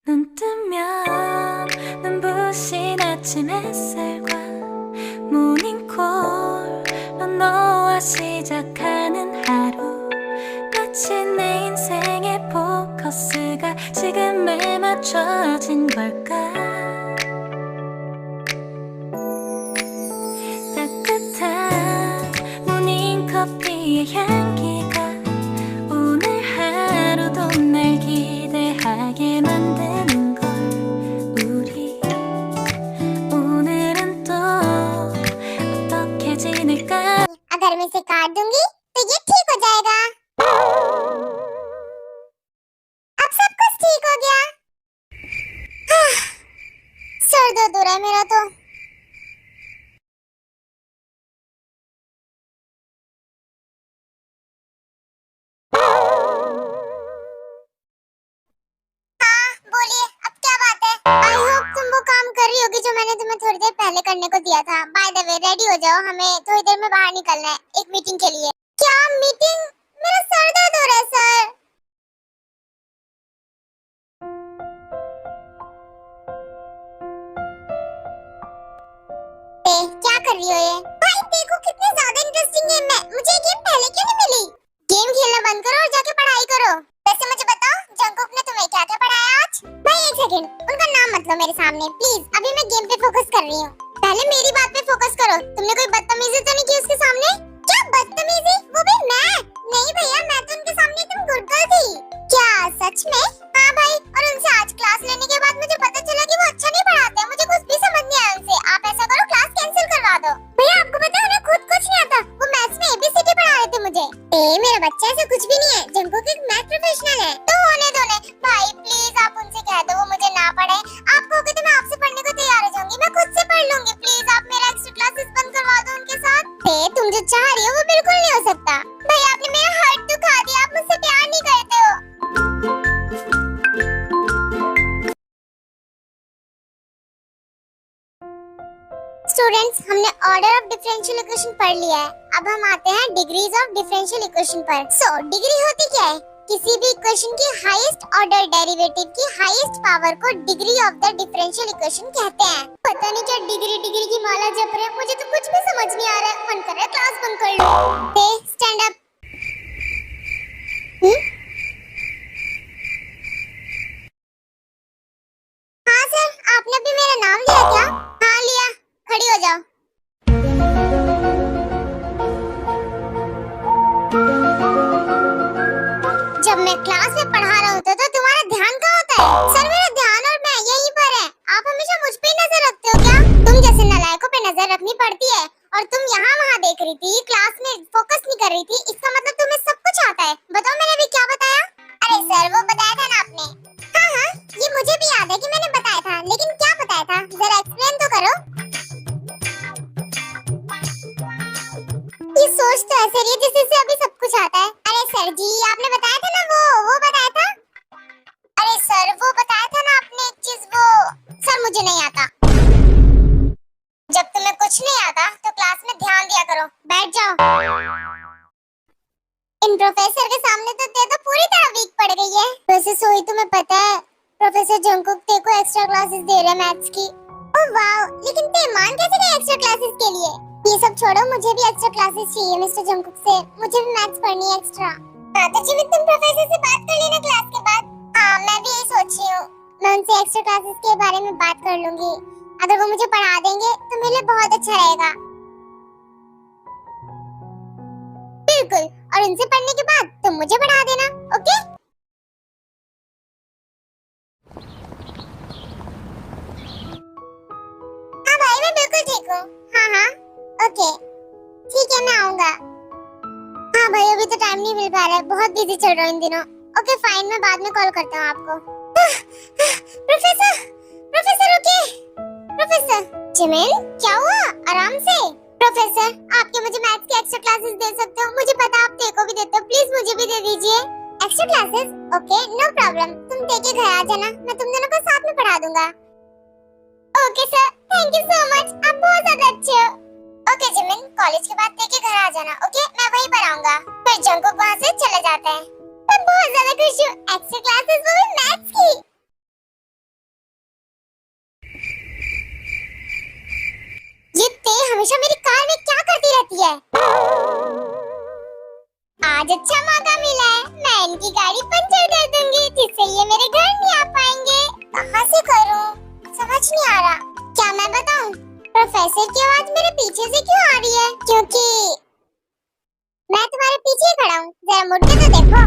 눈 뜨면 눈부신 아침 햇살과 모닝콜로 너와 시작하는 하루, 마치 내 인생의 포커스가 지금에 맞춰진 걸까. 따뜻한 모닝커피의 향기가 오늘 하루도 날 기대하게 만드는 걸. 우리 오늘은 또 어떻게 지낼까. अगर मैं इसे काट दूंगी तो ये ठीक हो जाएगा। अब सब कुछ ठीक हो गया। सर दर्द हो रहा है मेरा तो। हाँ बोलिए, अब क्या बात है? आई होप तुम वो काम कर रही होगी जो मैंने तुम्हें थोड़ी देर पहले करने को दिया था। बाय द वे रेडी हो जाओ, हमें थोड़ी देर में बाहर निकलना है एक मीटिंग के लिए। क्या मीटिंग? मेरा सर दर्द हो रहा है सर। क्या कर रही हो ये? भाई देखो कितनी ज्यादा इंटरेस्टिंग गेम है। मुझे ये गेम पहले क्यों नहीं मिली? गेम खेलना बंद करो और जाके पढ़ाई करो। वैसे मुझे बताओ, जंगकुक ने तुम्हें क्या क्या पढ़ाया आज? भाई एक सेकंड, उनका नाम मत लो मेरे सामने प्लीज। अभी मैं गेम पे फोकस कर रही हूँ। पहले मेरी बात पे फोकस करो। तुमने कोई बदतमीजी तो नहीं की उसके सामने? क्या बदतमीजी? वो भी मैं? नहीं भैया, मैं तो उनके सामने एकदम गुड गर्ल थी। क्या सच में? हाँ भाई, और उनसे आज क्लास लेने के बाद मुझे पता चला कि वो अच्छा नहीं पढ़ाते। मुझे कुछ भी समझ नहीं आया उनसे। आप ऐसा करो, क्लास कैंसिल करवा दो। भैया आपको पता है उन्हें खुद कुछ नहीं आता। वो मैथ्स में एबीसीडी पढ़ा रहे थे मुझे। मेरा बच्चा ऐसा कुछ भी नहीं है। जंगकुक एक मैथ प्रोफेशनल है। तो होने दो ने। भाई प्लीज आप उनसे कह दो वो मुझे ना पढ़े। आप कहोगे तो मैं आपसे पढ़ने को तैयार हो जाऊंगी। मैं खुद से पढ़ लूंगी। प्लीज आप मेरा एक्स्ट्रा क्लासेस बंद करवा दो उनके साथ। तुम जो चाह रही हो वो बिल्कुल नहीं हो सकता। भाई आपने मेरा हार्ट दुखा दिया। आप मुझसे प्यार नहीं करते हो। स्टूडेंट्स, हमने ऑर्डर ऑफ डिफरेंशियल इक्वेशन पढ़ लिया है। अब हम आते हैं डिग्रीज ऑफ डिफरेंशियल इक्वेशन पर। डिग्री होती क्या है? किसी भी इक्वेशन की हाईएस्ट ऑर्डर डेरिवेटिव की हाईएस्ट पावर को degree of the differential equation कहते हैं। पता नहीं क्या डिग्री डिग्री की माला जप रहे हैं। मुझे तो कुछ भी समझ नहीं आ रहा है। मन कर रहा है क्लास बंद कर लो। Stand up. हाँ सर, आपने भी मेरा नाम लिया क्या? हाँ लिया। खड़ी हो जाओ। जब मैं क्लास में पढ़ा रहा होता तो तुम्हारा ध्यान कहाँ होता है? सर मेरा ध्यान और मैं यहीं पर है। आप हमेशा मुझ पे ही नजर रखते हो क्या? तुम जैसे नालायकों पे नजर रखनी पड़ती है। और तुम यहाँ वहाँ देख रही थी, क्लास में फोकस नहीं कर रही थी। इसका मतलब तुम्हें सब कुछ आता है। बताओ मैंने अभी क्या बताया? अरे सर वो बताया था ना आपने। हाँ हाँ, ये मुझे भी याद है कि मैंने बताया था, लेकिन क्या बताया था जरा एक्सप्लेन तो करो। ये सोच तो ऐसे रही है जैसे इसे अभी सब कुछ आता है। अरे सर जी आपने बताया था ना वो बताया था। अरे सर वो बताया था ना आपने एक चीज वो। सर मुझे नहीं आता। जब तुम्हें कुछ नहीं आता तो क्लास में ध्यान दिया करो। बैठ जाओ। इन प्रोफेसर के सामने तो ते तो पूरी तरह वीक पड़ गई है। वैसे सोई तुम्हें पता है प्रोफेसर जंगकुक ते को एक्स्ट्रा क्लासेस दे रहे हैं मैथ्स की। ओह वाओ, लेकिन ते मान कैसे गए एक्स्ट्रा क्लासेस के लिए? ये सब छोड़ो, मुझे भी एक्स्ट्रा क्लासेस चाहिए मिस्टर जंगकुक से। मुझे भी मैथ्स पढ़नी है एक्स्ट्रा। हाँ तो जिमित तुम प्रोफेसर से बात कर लेना क्लास के बाद। हाँ मैं भी यही सोच रही हूँ। मैं उनसे एक्स्ट्रा क्लासेस के बारे में बात कर लूंगी। अगर वो मुझे पढ़ा देंगे तो मेरे लिए बहुत अच्छा रहेगा। बिल्कुल, और उनसे पढ़ने के बाद तुम मुझे पढ़ा देना। ओके? हाँ भाई मैं बिल्कुल ठीक हूँ। हाँ हाँ ओके ठीक है, मैं आऊंगा। हाँ भाई अभी तो टाइम नहीं मिल पा रहा है। बहुत बिजी चल रहा हूँ इन दिनों। ओके फाइन, मैं बाद में कॉल करता हूँ आपको। Professor professor okay. Professor Jimin क्या हुआ? आराम से। प्रोफेसर आपके मुझे मैथ्स की एक्स्ट्रा क्लासेस दे सकते हो? मुझे पता आप ते को भी देते हो, प्लीज मुझे भी दे दीजिए extra classes. Okay no problem, तुम ते के घर आ जाना, मैं तुम दोनों को साथ में पढ़ा दूंगा। Okay sir, thank you so much, आप बहुत ज्यादा अच्छे हो। ओके जिमिन, कॉलेज के बाद ते के घर आ जाना। ओके मैं वहीं पर आऊंगा। फिर जंगकुक वहाँ से चले जाते हैं। मैं बहुत ज्यादा खुश हूँ। एक्स्ट्रा क्लासेस वो भी मैथ्स की। इनकी गाड़ी पंचर कर दूंगी जिससे ये मेरे घर नहीं आ पाएंगे। कहाँ से करूँ समझ नहीं आ रहा। क्या मैं बताऊँ प्रोफेसर की आवाज मेरे पीछे से क्यों आ रही है? क्योंकि मैं तुम्हारे पीछे खड़ा हूँ, जरा मुड़ के तो देखो।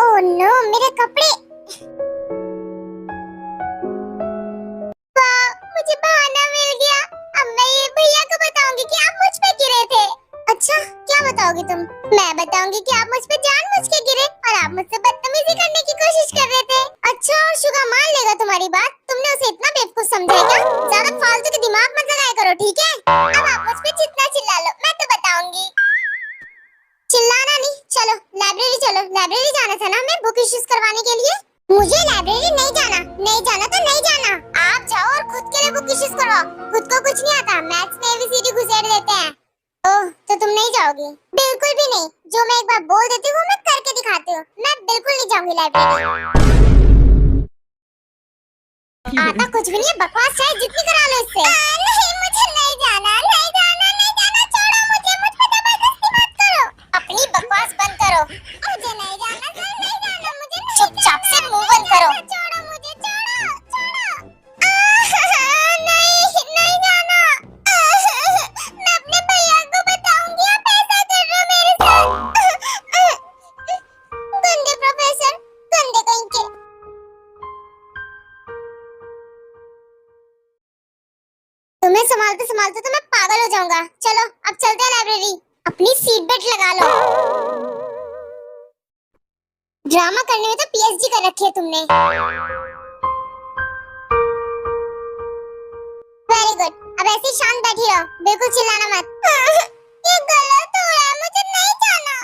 ओह नो मेरे कपड़े। वाह मुझे बहाना मिल गया। अब मैं ये भैया को बताऊंगी कि आप मुझ पे गिरे थे। अच्छा क्या बताओगी तुम? मैं बताऊंगी कि आप मुझ पे जानबूझ के गिरे और आप मुझसे बदतमीजी करने की कोशिश कर रहे थे। अच्छा और शुगा मान लेगा तुम्हारी बात? तुमने उसे इतना बेवकूफ समझा है क्या? ज्यादा फालतू के दिमाग मत लगाया करो ठीक है? अब आप मुझ पे जितना चिल्ला लो मैं तो बताऊंगी। चिल्लाना नहीं, चलो लाइब्रेरी चलो। लाइब्रेरी जाना था ना हमें बुक इश्यूज करवाने के लिए। मुझे लाइब्रेरी नहीं जाना, नहीं जाना तो नहीं जाना। आप जाओ और खुद के लिए बुक इश्यूज करवाओ। खुद को कुछ नहीं आता, मैथ्स में एबीसीडी घुसेड़ देते हैं। ओह तो तुम नहीं जाओगी? बिल्कुल भी नहीं। जो मैं एक बार बोल देती हूँ मैं करके दिखाती हूँ। मैं बिल्कुल नहीं जाऊंगी लाइब्रेरी। आता कुछ भी नहीं है, बकवास चाहे जितनी करा लो इससे। नहीं मुझे नहीं जाना, नहीं जाना, नहीं जाना। छोड़ो मुझे, मुझ पे जबरदस्ती मत करो। अपनी बकवास बंद करो। मुझे नहीं जाना सर, नहीं जाना मुझे। चुपचाप से मुंह बंद करो। छोड़ो मुझे, छोड़ो छोड़ो। नहीं नहीं जाना। मैं अपने भैया को बताऊंगी आप ऐसा कर रहे हो मेरे साथ। गंदे प्रोफेसर, गंदे कहीं के। तुम्हें संभालते संभालते तो मैं पागल हो जाऊंगा। चलो अब चलते हैं लाइब्रेरी। अपनी सीट बेल्ट लगा लो। ड्रामा करने में तो पीएचडी कर रखी है तुमने। वेरी गुड, अब ऐसे ही शांत बैठी रहो, बिल्कुल चिल्लाना मत। ये गलत हो रहा है, मुझे नहीं जाना।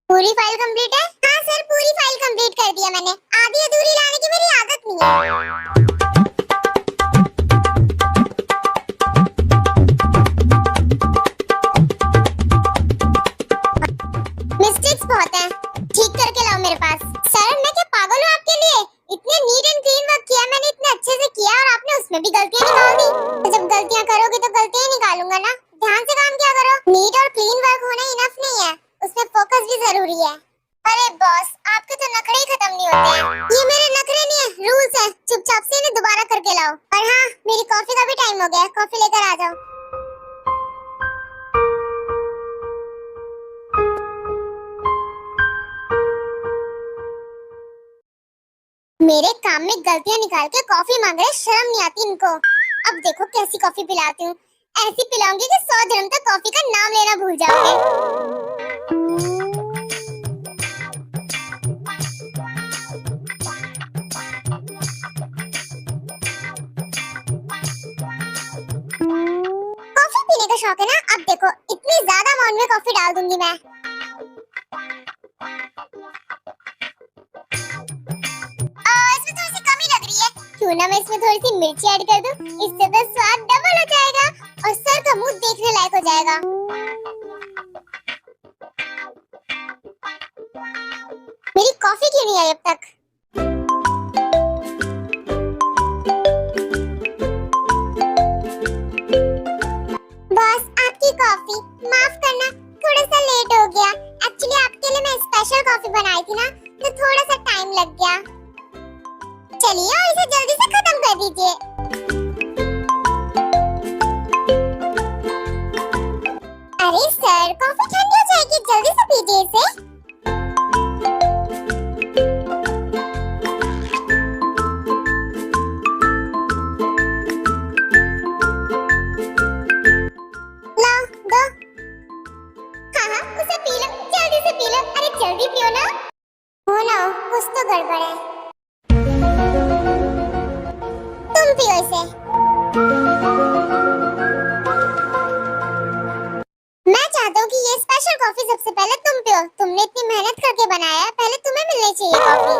पूरी फाइल कंप्लीट है? हाँ सर पूरी फाइल कंप्लीट कर दिया मैंने। आधी अधूरी लाने की मेरी आदत नहीं है। मिस्टेक्स बहुत हैं, ठीक करके लाओ मेरे पास। सर मैं क्या पागल हूँ आपके लिए? इतने नीट एंड क्लीन वर्क किया मैंने, इतने अच्छे से किया और आपने उसमें भी गलतियाँ निकाल दी। तो जब गलतियाँ करोगे तो गलतियाँ ही निकालूंगा ना। ध्यान से काम किया करो। नीट और क्लीन वर्क होना इनफ नहीं है, उसमें फोकस भी जरूरी है। अरे बॉस आपके तो नखरे ही खत्म नहीं होते हैं। ये मेरे नखरे नहीं है, रूल्स है। चुपचाप से इन्हें दोबारा करके लाओ। और हाँ मेरी कॉफी का भी टाइम हो गया है, कॉफी लेकर आ जाओ। मेरे काम में गलतियां निकाल के कॉफी मांग रहे, शर्म नहीं आती इनको। अब देखो कैसी कॉफी पिलाती हूँ, ऐसी पिलाऊंगी कि 100 जन्म तक कॉफी का नाम लेना भूल जाओगे। कॉफी पीने का शौक है ना? अब देखो इतनी ज्यादा अमाउंट में कॉफी डाल दूंगी मैं। इसमें थोड़ी सी कमी लग रही है, क्यों ना मैं इसमें थोड़ी सी मिर्ची ऐड कर दूं? इससे तो स्वाद डबल हो जाएगा और सर का मुंह देखने लायक हो जाएगा। मेरी कॉफी क्यों नहीं आई अब तक? बॉस आपकी कॉफी, माफ करना थोड़ा सा लेट हो गया। एक्चुअली आपके लिए मैं स्पेशल कॉफी बनाई थी ना, तो थोड़ा सा टाइम लग गया। चलिए और इसे जल्दी से खत्म कर दीजिए। कॉफी सबसे पहले तुम पियो, तुमने इतनी मेहनत करके बनाया है, पहले तुम्हें मिलनी चाहिए कॉफी।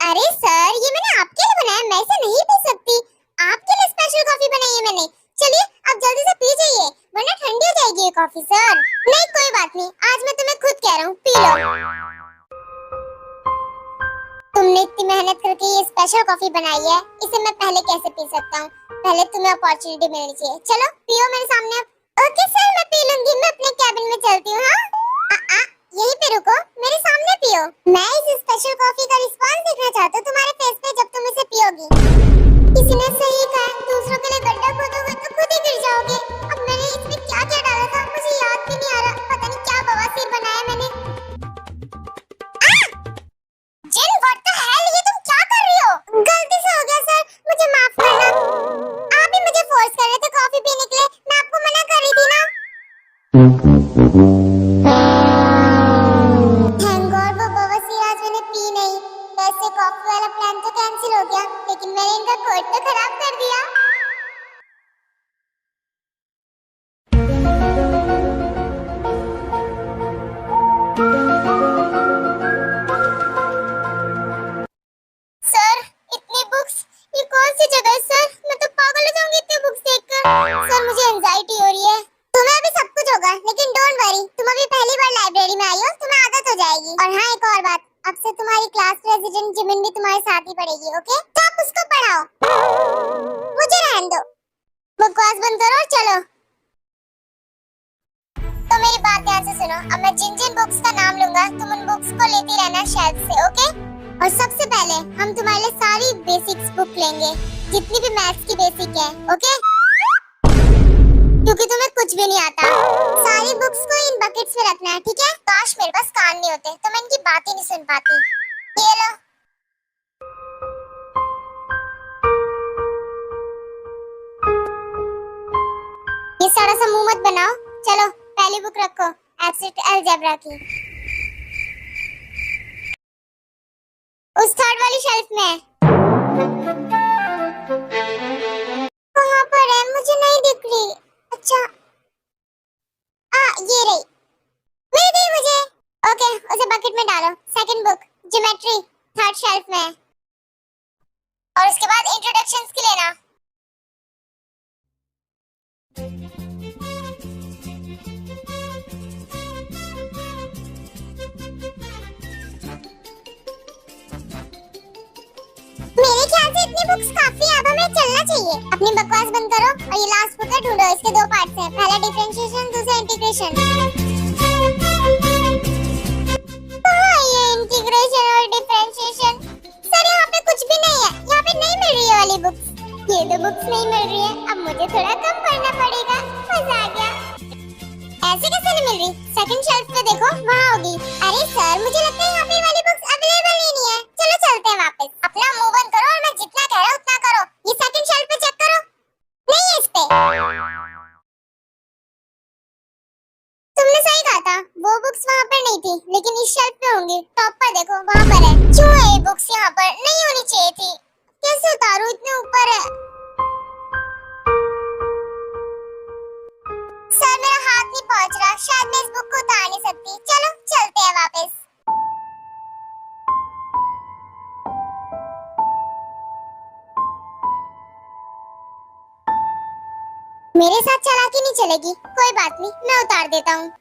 अरे सर, ये मैंने आपके लिए बनाया, मैं इसे नहीं पी सकती। आपके लिए स्पेशल कॉफी बनाई है मैंने। चलिए आप जल्दी से पी जाइए, वरना ठंडी हो जाएगी ये कॉफी। सर नहीं, कोई बात नहीं, आज मैं तुम्हें खुद कह रहा हूँ, पी लो। तुमने इतनी मेहनत करके ये स्पेशल कॉफी बनाई है, इसे मैं पहले कैसे पी सकता हूँ? पहले तुम्हें अपॉर्चुनिटी मिलनी चाहिए। चलो पियो मेरे सामने अब। ओके सर, मैं पी लूंगी, मैं अपने कैबिन में चलती हूँ। हाँ यहीं पे रुको, मेरे सामने पियो। मैं इस स्पेशल कॉफी का रिस्पांस देखना चाहती हूँ तुम्हारे फेस पे जब तुम इसे पियोगी। किसी ने सही कहा, दूसरों के लिए गड्ढा खोदोगे तो खुद ही गिर जाओगे। अब मैंने इसमें क्या क्या डाला था मुझे याद भी नहीं आ रहा, पता नहीं क्या बवासीर बनाया मैंने। जिन, व्हाट द हेल, ये तुम क्या कर रही हो? गलती से हो गया सर, मुझे माफ करना। आप ही मुझे फोर्स कर रहे थे कॉफी पीने के लिए, मैं आपको मना कर रही थी ना। थैंक गॉड वो बवासीर आज मैंने पी नहीं। वैसे कॉफी वाला प्लान तो कैंसिल हो गया, लेकिन मैंने इनका कोट तो खराब कर दिया। सर इतनी बुक्स, ये कौन सी जगह है सर? मैं तो पागल हो जाऊंगी इतनी बुक्स देखकर। सर मुझे एंजाइटी हो रही है। तुम्हें अभी सब कुछ होगा, लेकिन डोंट वरी, तुम अभी पहली बार लाइब्रेरी में आई हो, तुम्हें आदत हो जाएगी। और हाँ एक और बात, अब से तुम्हारी क्लास प्रेसिडेंट जिमिन भी तुम्हारे साथ ही पढ़ेगी, ओके? तो आप उसको पढ़ाओ, मुझे रहने दो। बकवास बंद करो और चलो। तो मेरी बात ध्यान से सुनो, अब मैं जिन जिन बुक्स का नाम लूंगा तुम उन बुक्स को लेती रहना शेल्फ से, ओके? और सबसे पहले हम तुम्हारे लिए सारी बेसिक्स बुक लेंगे, जितनी भी मैथ्स की बेसिक है, ओके? क्योंकि तुम्हें कुछ भी नहीं आता। सारी बुक्स को इन बकेट्स में रखना है, ठीक है? काश मेरे पास कान नहीं होते तो मैं इनकी बात ही नहीं सुन पाती। ये लो। ये सारा सा मुंह मत बनाओ, चलो पहली बुक रखो, एब्स्ट्रैक्ट अलजेब्रा की। उस थर्ड वाली शेल्फ में। कहाँ पर है? मुझे नहीं दिख रही। अच्छा ये रही, मिल गई मुझे। ओके उसे बकेट में डालो। Second book geometry, third shelf में। और उसके बाद इंट्रोडक्शंस की लेना। मेरे ख्याल से इतनी बुक्स काफी है, अब हमें चलना चाहिए। अपनी बकवास बंद करो और ये लास्ट बुक है, ढूंढो। इसके दो पार्ट्स हैं, पहला डिफरेंशिएशन, दूसरा इंटीग्रेशन। कहाँ है ये इंटीग्रेशन और डिफरेंशिएशन? सर यहाँ पे कुछ भी नहीं है, यहाँ पे नहीं मिल रही है वाली बुक्स। ये दो बुक्स नहीं मिल रही है, अब मुझे थोड़ा कम पढ़ना पड़ेगा। मजा आ गया। ऐसे कैसे नहीं मिल रही? सेकंड शेल्फ पे देखो, वहाँ होगी। अरे सर मुझे लगता है यहाँ पे वाली बुक्स अवेलेबल ही नहीं है। चलो चलते हैं वापस। अपना मुंह बंद करो और मैं जितना कह रहा हूँ उतना करो। ये सेकंड शेल्फ पे चेक करो, नहीं है इस पे। तुमने सही कहा था, वो बुक्स वहाँ पर नहीं थी, लेकिन इस शेल्फ पे होंगी। टॉप पर देखो, वहाँ पर है। क्यों है ये बुक्स यहाँ पर? नहीं होनी चाहिए थी। कैसे उतारूं, इतने ऊपर है। सर मेरा हाथ नहीं पहुँच रहा, शायद मैं इस बुक को उतार नहीं सकती। चलो चलते हैं वापस। मेरे साथ चालाकी नहीं चलेगी, कोई बात नहीं, मैं उतार देता हूँ।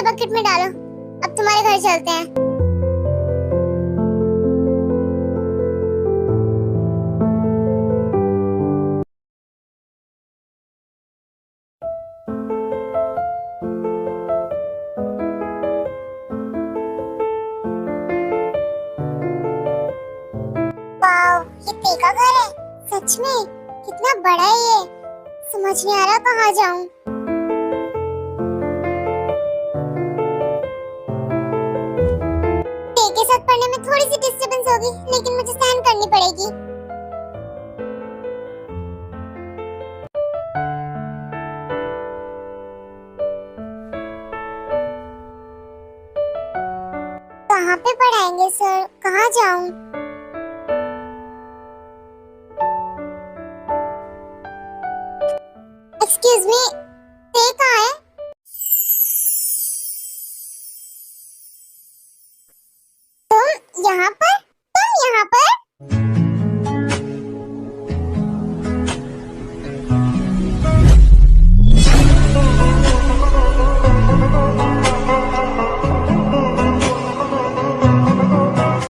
बकेट में डालो। अब तुम्हारे घर चलते हैं। का घर है? सच में कितना बड़ा है ये, समझ नहीं आ रहा कहाँ जाऊं। डे के साथ पढ़ने में थोड़ी सी डिस्टरबेंस होगी, लेकिन मुझे सहन करनी पड़ेगी। कहाँ पे पढ़ाएंगे सर? कहाँ जाऊं? एक्सक्यूज मी, ते कहाँ है? तुम यहाँ पर?